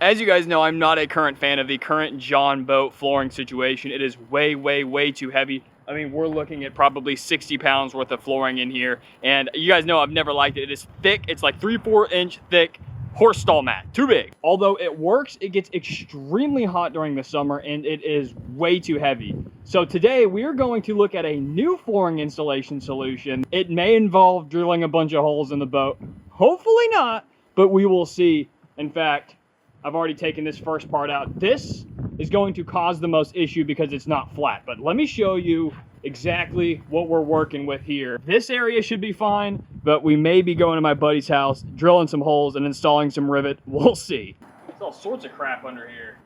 As you guys know, I'm not a current fan of the current Jon boat flooring situation. It is way too heavy. I mean, we're looking at probably 60 pounds worth of flooring in here. And you guys know I've never liked it. It is thick. It's like 3-4 inch thick horse stall mat. Too big. Although it works, it gets extremely hot during the summer and it is way too heavy. So today we are going to look at a new flooring installation solution. It may involve drilling a bunch of holes in the boat. Hopefully not, but we will see. In fact, I've already taken this first part out. This is going to cause the most issue because it's not flat. But let me show you exactly what we're working with here. This area should be fine, but we may be going to my buddy's house, drilling some holes and installing some rivet. We'll see. There's all sorts of crap under here.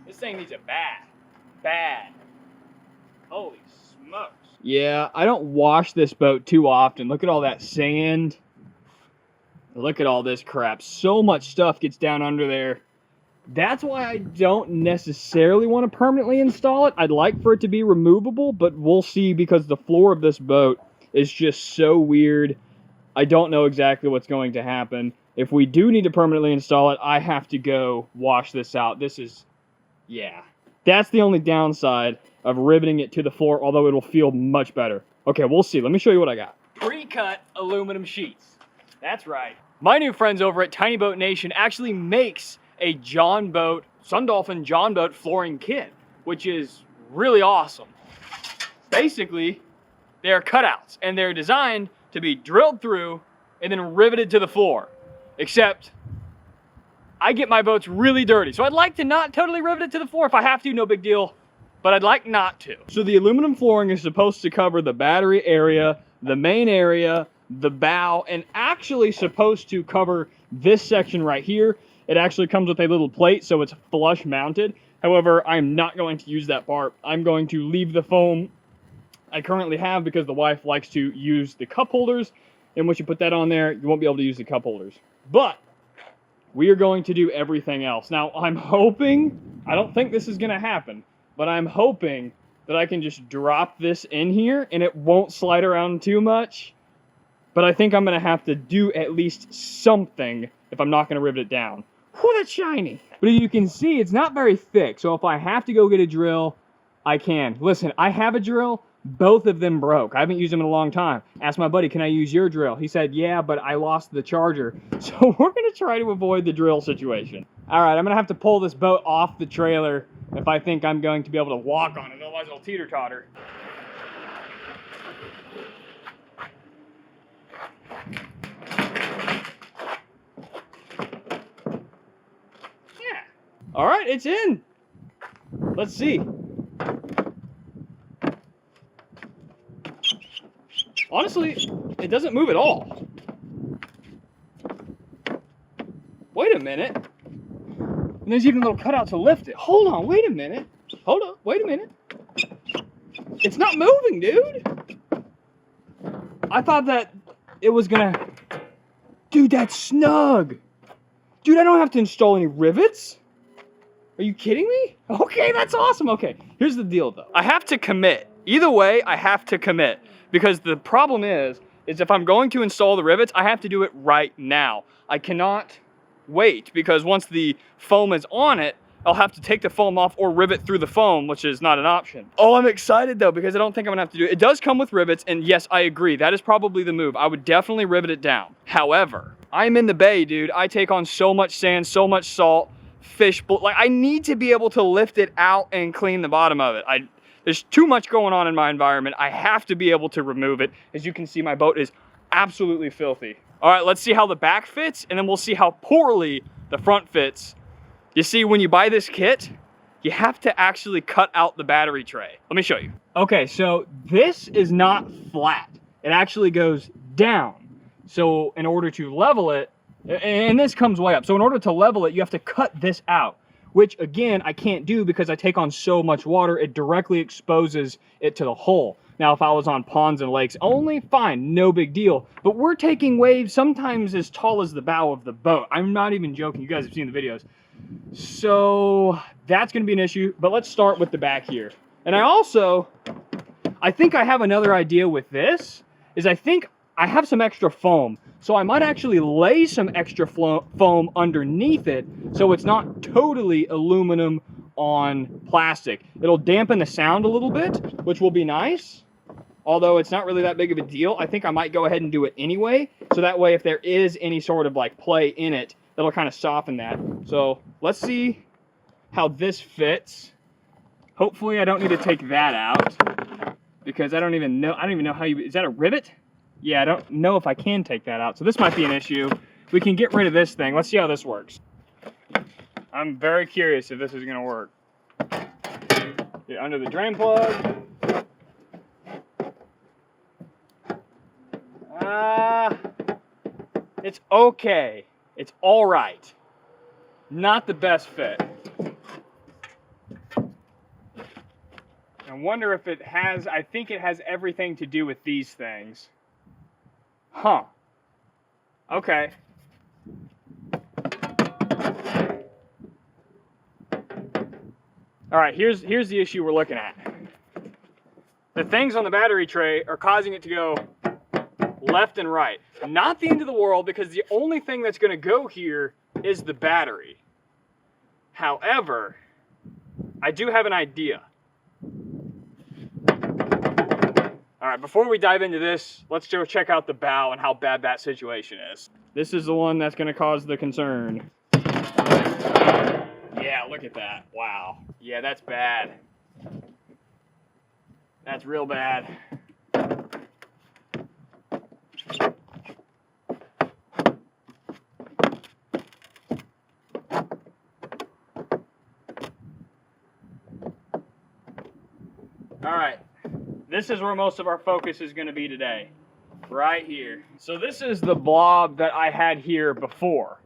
This thing needs a bath. Bad. Holy smokes. Yeah, I don't wash this boat too often. Look at all that sand. Look at all this crap. So much stuff gets down under there. That's why I don't necessarily want to permanently install it. I'd like for it to be removable, but we'll see because the floor of this boat is just so weird. I don't know exactly what's going to happen. If we do need to permanently install it, I have to go wash this out. This is, yeah. That's the only downside of riveting it to the floor, although it'll feel much better. Okay, we'll see. Let me show you what I got. Pre-cut aluminum sheets. That's right. My new friends over at Tiny Boat Nation actually makes a Jon boat, Sun Dolphin Jon boat flooring kit, which is really awesome. Basically, they're cutouts and they're designed to be drilled through and then riveted to the floor. Except, I get my boats really dirty, so I'd like to not totally rivet it to the floor. If I have to, no big deal, but I'd like not to. So the aluminum flooring is supposed to cover the battery area, the main area, the bow, and actually supposed to cover this section right here. It actually comes with a little plate, so it's flush mounted. However, I'm not going to use that part. I'm going to leave the foam I currently have because the wife likes to use the cup holders, and once you put that on there, you won't be able to use the cup holders. But we are going to do everything else. Now, I'm hoping, I don't think this is going to happen, but I'm hoping that I can just drop this in here and it won't slide around too much. But I think I'm going to have to do at least something if I'm not going to rivet it down. Whew, that's shiny. But as you can see, it's not very thick. So if I have to go get a drill, I can. Listen, I have a drill. Both of them broke. I haven't used them in a long time. Asked my buddy, can I use your drill? He said, yeah, but I lost the charger. So we're going to try to avoid the drill situation. All right, I'm going to have to pull this boat off the trailer if I think I'm going to be able to walk on it. Otherwise, it'll teeter-totter. All right, it's in. Let's see. Honestly, it doesn't move at all. Wait a minute. And there's even a little cutout to lift it. Hold on, wait a minute. Hold on, wait a minute. It's not moving, dude. I thought that it was gonna... Dude, that's snug. Dude, I don't have to install any rivets. Are you kidding me? Okay, that's awesome. Okay, here's the deal though. I have to commit. Either way, I have to commit. Because the problem is if I'm going to install the rivets, I have to do it right now. I cannot wait because once the foam is on it, I'll have to take the foam off or rivet through the foam, which is not an option. Oh, I'm excited though because I don't think I'm gonna have to do it. It does come with rivets, and yes, I agree. That is probably the move. I would definitely rivet it down. However, I'm in the bay, dude. I take on so much sand, so much salt. Fish, like I need to be able to lift it out and clean the bottom of it. There's too much going on in my environment. I have to be able to remove it. As you can see, my boat is absolutely filthy. All right, let's see how the back fits, and then we'll see how poorly the front fits. You see, when you buy this kit, you have to actually cut out the battery tray. Let me show you. Okay, so this is not flat. It actually goes down. So in order to level it, and this comes way up. So in order to level it, you have to cut this out, which again, I can't do because I take on so much water, it directly exposes it to the hull. Now, if I was on ponds and lakes only, fine, no big deal. But we're taking waves sometimes as tall as the bow of the boat. I'm not even joking. You guys have seen the videos. So that's gonna be an issue, but let's start with the back here. And I think I have another idea with this, is I think I have some extra foam, so I might actually lay some extra foam underneath it so it's not totally aluminum on plastic. It'll dampen the sound a little bit, which will be nice. Although it's not really that big of a deal, I think I might go ahead and do it anyway. So that way, if there is any sort of like play in it, that'll kind of soften that. So let's see how this fits. Hopefully I don't need to take that out because I don't even know how you, is that a rivet? Yeah, I don't know if I can take that out. So this might be an issue. We can get rid of this thing. Let's see how this works. I'm very curious if this is gonna work. Get under the drain plug. It's okay. It's all right. Not the best fit. I wonder if it has, I think it has everything to do with these things. Huh. Okay. All right, here's the issue we're looking at. The things on the battery tray are causing it to go left and right. Not the end of the world, because the only thing that's going to go here is the battery. However, I do have an idea. All right, before we dive into this, let's go check out the bow and how bad that situation is. This is the one that's going to cause the concern. Yeah, look at that. Wow. Yeah, that's bad. That's real bad. All right, this is where most of our focus is going to be today, right here. So this is the blob that I had here before.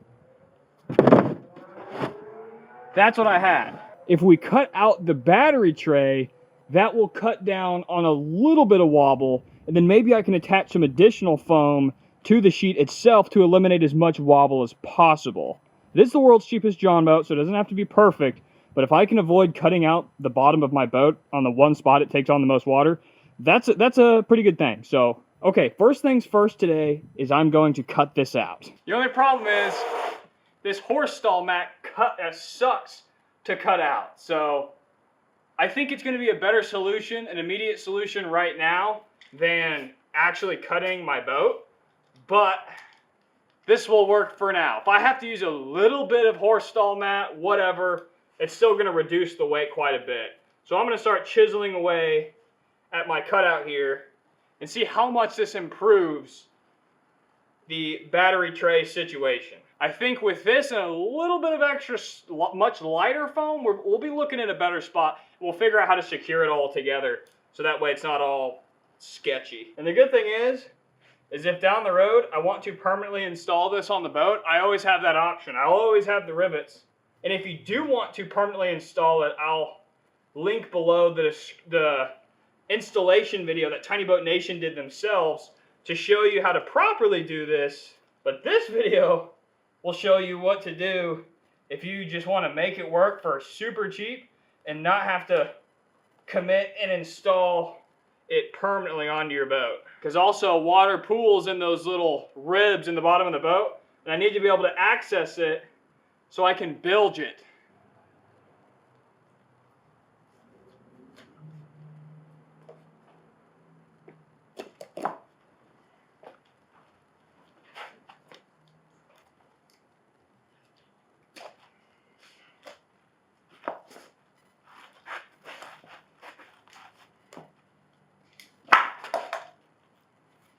That's what I had. If we cut out the battery tray, that will cut down on a little bit of wobble, and then maybe I can attach some additional foam to the sheet itself to eliminate as much wobble as possible. It is the world's cheapest Jon boat, so it doesn't have to be perfect, but if I can avoid cutting out the bottom of my boat on the one spot it takes on the most water, that's a pretty good thing. So, okay, first things first today is I'm going to cut this out. The only problem is this horse stall mat sucks to cut out. So I think it's going to be a better solution, an immediate solution right now than actually cutting my boat. But this will work for now. If I have to use a little bit of horse stall mat, whatever, it's still going to reduce the weight quite a bit. So I'm going to start chiseling away at my cutout here and see how much this improves the battery tray situation. I think with this and a little bit of extra, much lighter foam, we'll be looking at a better spot. We'll figure out how to secure it all together so that way it's not all sketchy. And the good thing is if down the road I want to permanently install this on the boat, I always have that option. I'll always have the rivets. And if you do want to permanently install it, I'll link below the installation video that Tiny Boat Nation did themselves to show you how to properly do this. But this video will show you what to do if you just want to make it work for super cheap and not have to commit and install it permanently onto your boat. Because also water pools in those little ribs in the bottom of the boat, and I need to be able to access it so I can bilge it.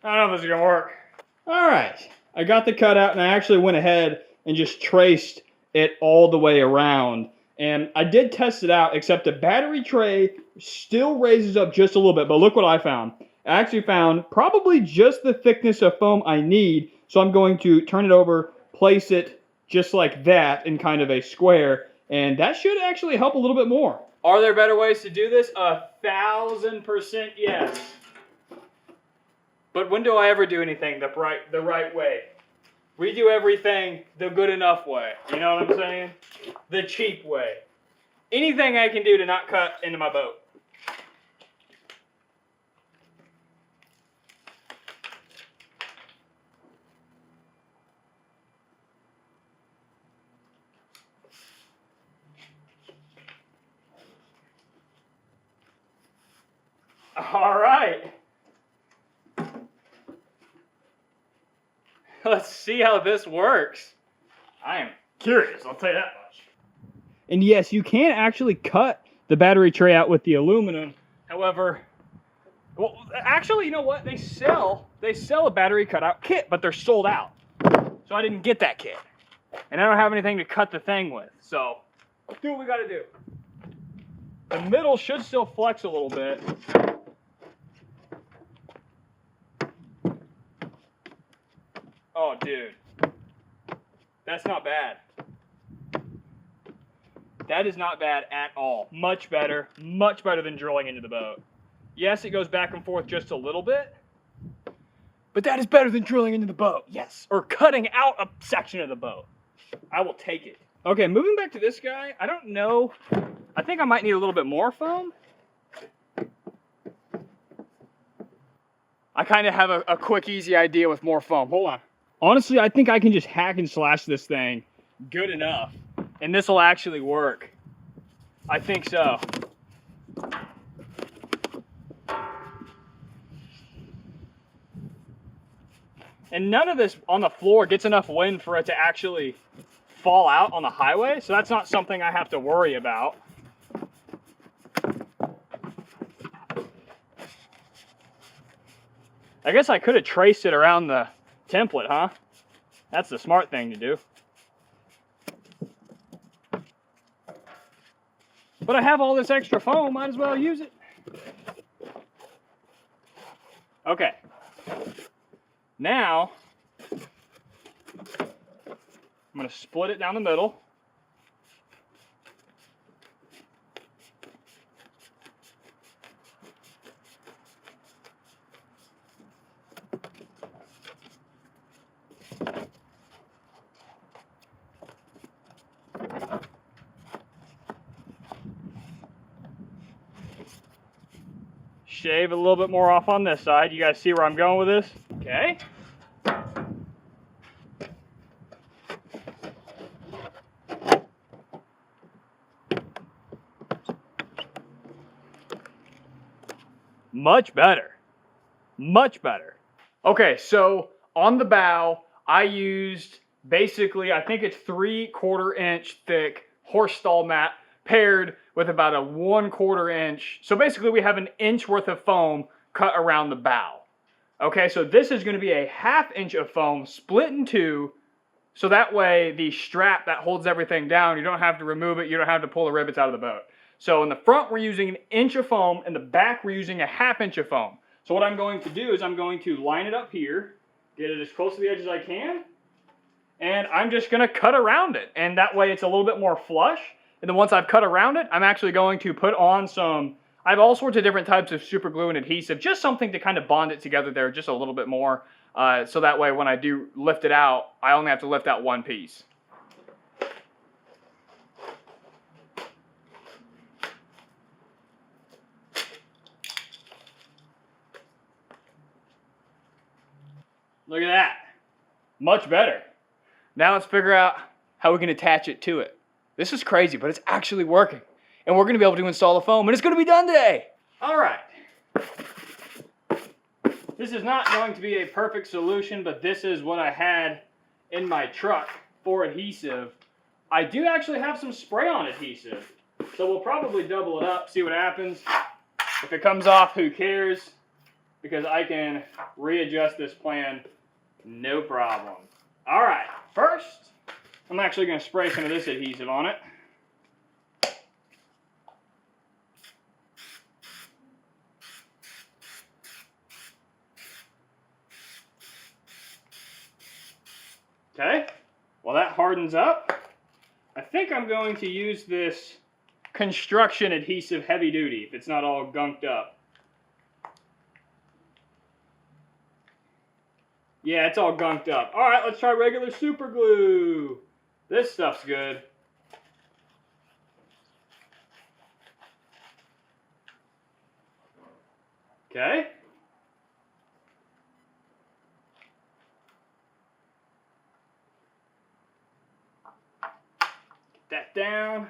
I don't know if this is gonna work. All right, I got the cutout and I actually went ahead and just traced it all the way around. And I did test it out, except the battery tray still raises up just a little bit. But look what I found. I actually found probably just the thickness of foam I need. So I'm going to turn it over, place it just like that in kind of a square. And that should actually help a little bit more. Are there better ways to do this? 1000% yes. But when do I ever do anything the right way? We do everything the good enough way. You know what I'm saying? The cheap way. Anything I can do to not cut into my boat. All right. Let's see how this works. I am curious, I'll tell you that much. And yes, you can actually cut the battery tray out with the aluminum. However, well, actually, you know what? They sell a battery cutout kit, but they're sold out. So I didn't get that kit. And I don't have anything to cut the thing with. So let's do what we gotta do. The middle should still flex a little bit. Oh, dude. That's not bad. That is not bad at all. Much better than drilling into the boat. Yes, it goes back and forth just a little bit, but that is better than drilling into the boat. Yes, or cutting out a section of the boat. I will take it. Okay, moving back to this guy, I don't know. I think I might need a little bit more foam. I kind of have a quick, easy idea with more foam. Hold on. Honestly, I think I can just hack and slash this thing good enough, and this will actually work. I think so. And none of this on the floor gets enough wind for it to actually fall out on the highway, so that's not something I have to worry about. I guess I could have traced it around the template, huh? That's the smart thing to do. But I have all this extra foam, might as well use it. Okay. Now, I'm going to split it down the middle. Shave a little bit more off on this side. You guys see where I'm going with this? Okay. Much better. Much better. Okay, so on the bow, I used basically, I think it's 3/4 inch thick horse stall mat paired with about a 1/4 inch. So basically we have an inch worth of foam cut around the bow. Okay, so this is going to be a 1/2 inch of foam split in two. So that way the strap that holds everything down, you don't have to remove it. You don't have to pull the rivets out of the boat. So in the front, we're using 1 inch of foam. In the back, we're using a 1/2 inch of foam. So what I'm going to do is I'm going to line it up here, get it as close to the edge as I can, and I'm just going to cut around it. And that way it's a little bit more flush. And then once I've cut around it, I'm actually going to put on some, I have all sorts of different types of super glue and adhesive, just something to kind of bond it together there just a little bit more. So that way when I do lift it out, I only have to lift out one piece. Look at that. Much better. Now let's figure out how we can attach it to it. This is crazy, but it's actually working. And we're going to be able to install the foam, and it's going to be done today. All right. This is not going to be a perfect solution, but this is what I had in my truck for adhesive. I do actually have some spray-on adhesive, so we'll probably double it up, see what happens. If it comes off, who cares? Because I can readjust this plan, no problem. All right, first, I'm actually going to spray some of this adhesive on it. Okay, while that hardens up, I think I'm going to use this construction adhesive heavy duty if it's not all gunked up. Yeah, it's all gunked up. All right, let's try regular super glue. This stuff's good. Okay. Get that down.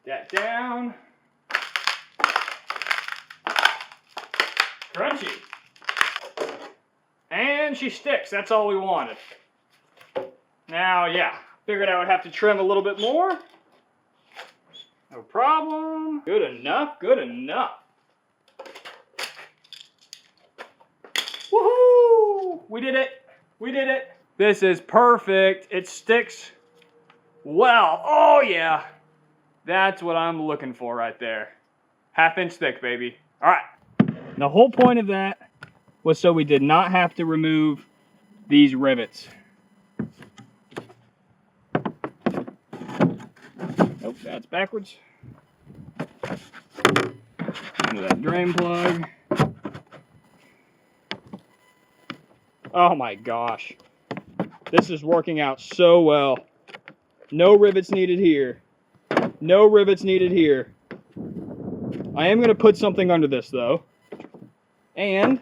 That down. Crunchy. And she sticks. That's all we wanted. Now, yeah, figured I would have to trim a little bit more. No problem. Good enough, good enough. Woohoo! We did it. We did it. This is perfect. It sticks well. Oh, yeah. That's what I'm looking for right there. 1/2 inch thick, baby. All right. The whole point of that was so we did not have to remove these rivets. Nope, that's backwards. Into that drain plug. Oh my gosh. This is working out so well. No rivets needed here. No rivets needed here. I am going to put something under this though. And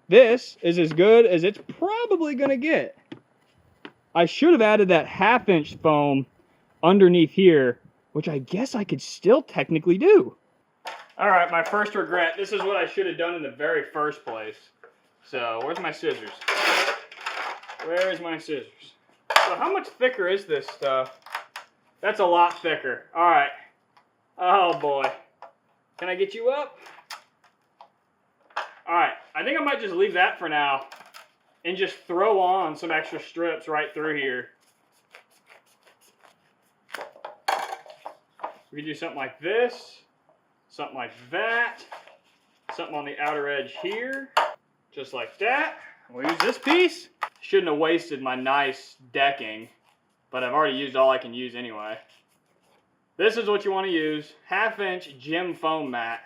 this is as good as it's probably going to get. I should have added that 1/2 inch foam underneath here, which I guess I could still technically do. All right, my first regret. This is what I should have done in the very first place. So, where's my scissors? Where's my scissors? So, how much thicker is this stuff? That's a lot thicker. All right. Oh, boy. Can I get you up? All right. I think I might just leave that for now and just throw on some extra strips right through here. We could do something like this, something like that, something on the outer edge here, just like that. We'll use this piece. Shouldn't have wasted my nice decking, but I've already used all I can use anyway. This is what you want to use, 1/2 inch gym foam mat.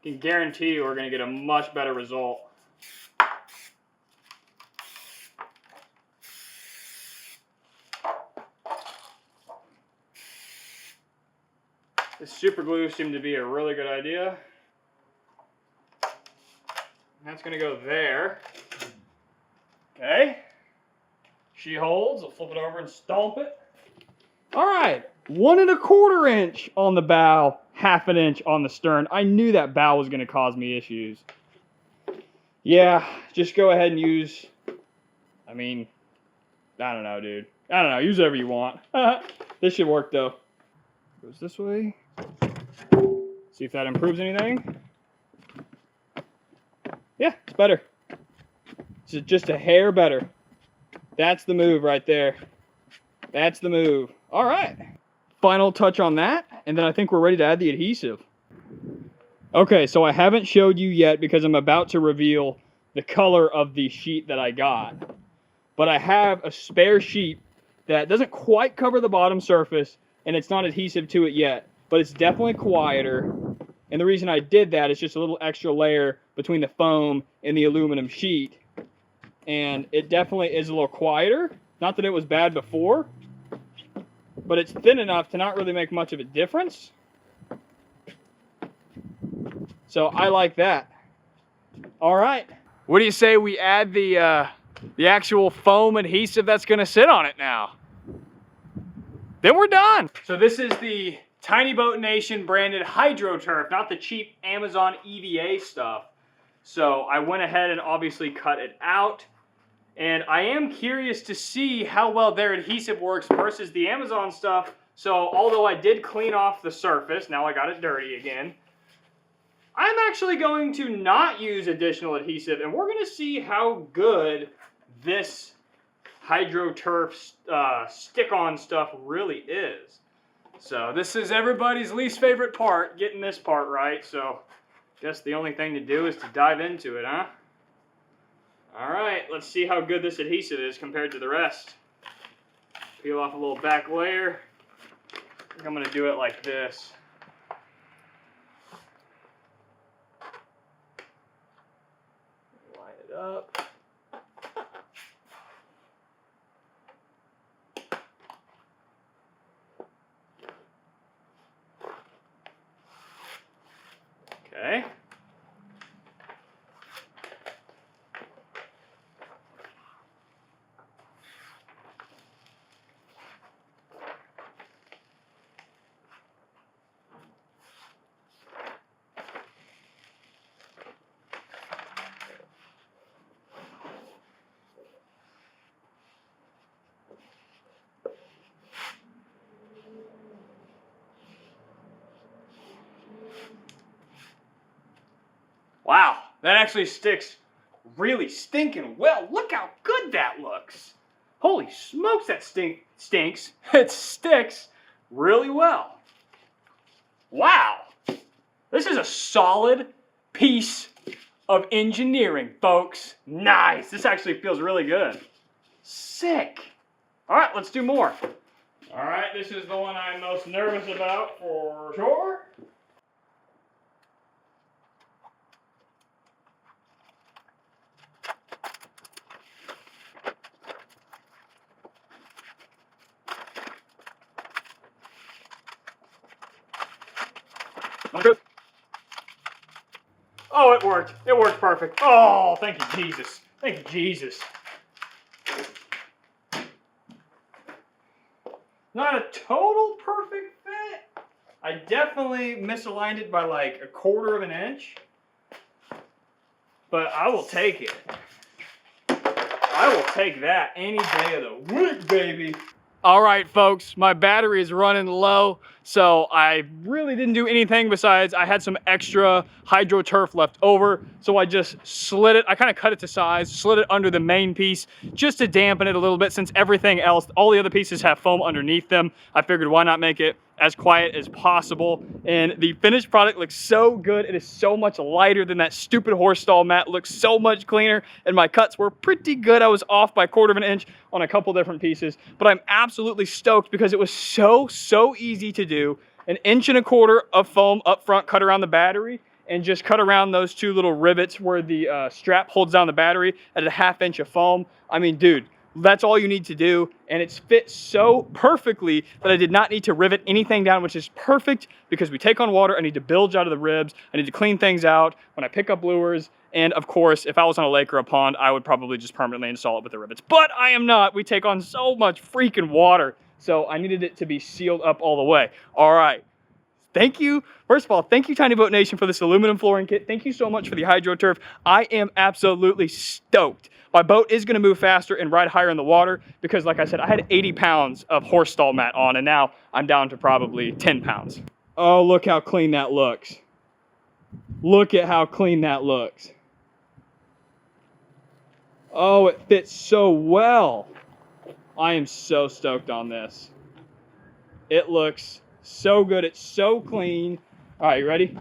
I can guarantee you we're going to get a much better result. This super glue seemed to be a really good idea. That's going to go there. Okay. She holds. I'll flip it over and stomp it. All right. 1 1/4 inch on the bow, 1/2 inch on the stern. I knew that bow was going to cause me issues. Yeah, just go ahead and use, I mean, I don't know, dude. I don't know. Use whatever you want. This should work, though. Goes this way. See if that improves anything. Yeah, it's better. It's just a hair better. That's the move right there. That's the move. All right. Final touch on that, and then I think we're ready to add the adhesive. Okay, so I haven't showed you yet because I'm about to reveal the color of the sheet that I got. But I have a spare sheet that doesn't quite cover the bottom surface, and it's not adhesive to it yet, but it's definitely quieter. And the reason I did that is just a little extra layer between the foam and the aluminum sheet. And it definitely is a little quieter. Not that it was bad before, but it's thin enough to not really make much of a difference. So I like that. All right. What do you say we add the actual foam adhesive that's going to sit on it now? Then we're done. So this is the Tiny Boat Nation branded Hydro Turf, not the cheap Amazon EVA stuff. So I went ahead and obviously cut it out. And I am curious to see how well their adhesive works versus the Amazon stuff. So although I did clean off the surface, now I got it dirty again. I'm actually going to not use additional adhesive, and we're going to see how good this Hydro Turf stick-on stuff really is. So this is everybody's least favorite part, getting this part right. So I guess the only thing to do is to dive into it, huh? All right, let's see how good this adhesive is compared to the rest. Peel off a little back layer. I think I'm going to do it like this. Line it up. Okay. Wow, that actually sticks really stinking well. Look how good that looks. Holy smokes, that stinks. It sticks really well. Wow, this is a solid piece of engineering, folks. Nice, this actually feels really good. Sick. All right, let's do more. All right, this is the one I'm most nervous about for sure. Oh, it worked. It worked perfect. Oh, thank you, Jesus. Thank you, Jesus. Not a total perfect fit. I definitely misaligned it by like 1/4 of an inch. But I will take it. I will take that any day of the week, baby. All right, folks, my battery is running low, so I really didn't do anything besides I had some extra hydro turf left over, so I just slid it. I kind of cut it to size, slid it under the main piece just to dampen it a little bit since everything else, all the other pieces have foam underneath them. I figured why not make it as quiet as possible, and the finished product looks so good. It is so much lighter than that stupid horse stall mat. It looks so much cleaner, and my cuts were pretty good. I was off by 1/4 of an inch on a couple different pieces, but I'm absolutely stoked because it was so easy to do. 1.25 inches of foam up front, cut around the battery, and just cut around those 2 little rivets where the strap holds down the battery at a 1/2 inch of foam. I mean, dude, that's all you need to do, and it's fit so perfectly that I did not need to rivet anything down, which is perfect because we take on water. I need to bilge out of the ribs. I need to clean things out when I pick up lures, and of course, if I was on a lake or a pond, I would probably just permanently install it with the rivets, but I am not. We take on so much freaking water, so I needed it to be sealed up all the way. All right. Thank you. First of all, thank you, Tiny Boat Nation, for this aluminum flooring kit. Thank you so much for the hydro turf. I am absolutely stoked. My boat is going to move faster and ride higher in the water because, like I said, I had 80 pounds of horse stall mat on, and now I'm down to probably 10 pounds. Oh, look how clean that looks. Look at how clean that looks. Oh, it fits so well. I am so stoked on this. It looks so good. It's so clean. All right, you ready?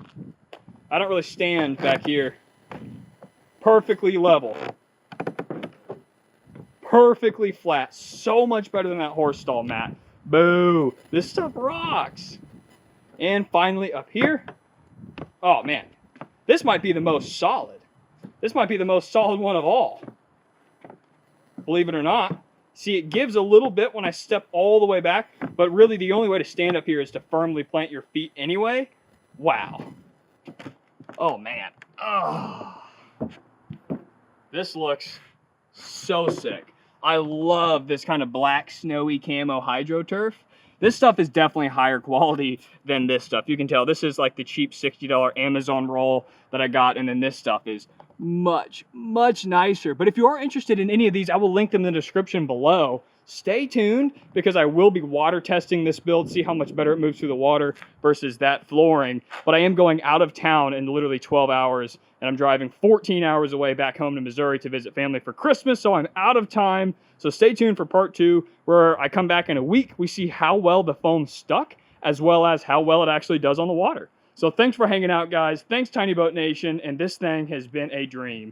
I don't really stand back here. Perfectly level. Perfectly flat. So much better than that horse stall mat. Boo. This stuff rocks. And finally up here. Oh, man. This might be the most solid. This might be the most solid one of all. Believe it or not. See, it gives a little bit when I step all the way back, but really the only way to stand up here is to firmly plant your feet anyway. Wow. Oh, man. Oh. This looks so sick. I love this kind of black snowy camo hydro turf. This stuff is definitely higher quality than this stuff. You can tell this is like the cheap $60 Amazon roll that I got, and then this stuff is much nicer. But if you are interested in any of these, I will link them in the description below. Stay tuned because I will be water testing this build, see how much better it moves through the water versus that flooring. But I am going out of town in literally 12 hours, and I'm driving 14 hours away back home to Missouri to visit family for Christmas, so I'm out of time. So stay tuned for part 2, where I come back in a week. We see how well the foam stuck, as well as how well it actually does on the water. So thanks for hanging out, guys. Thanks, Tiny Boat Nation, and this thing has been a dream.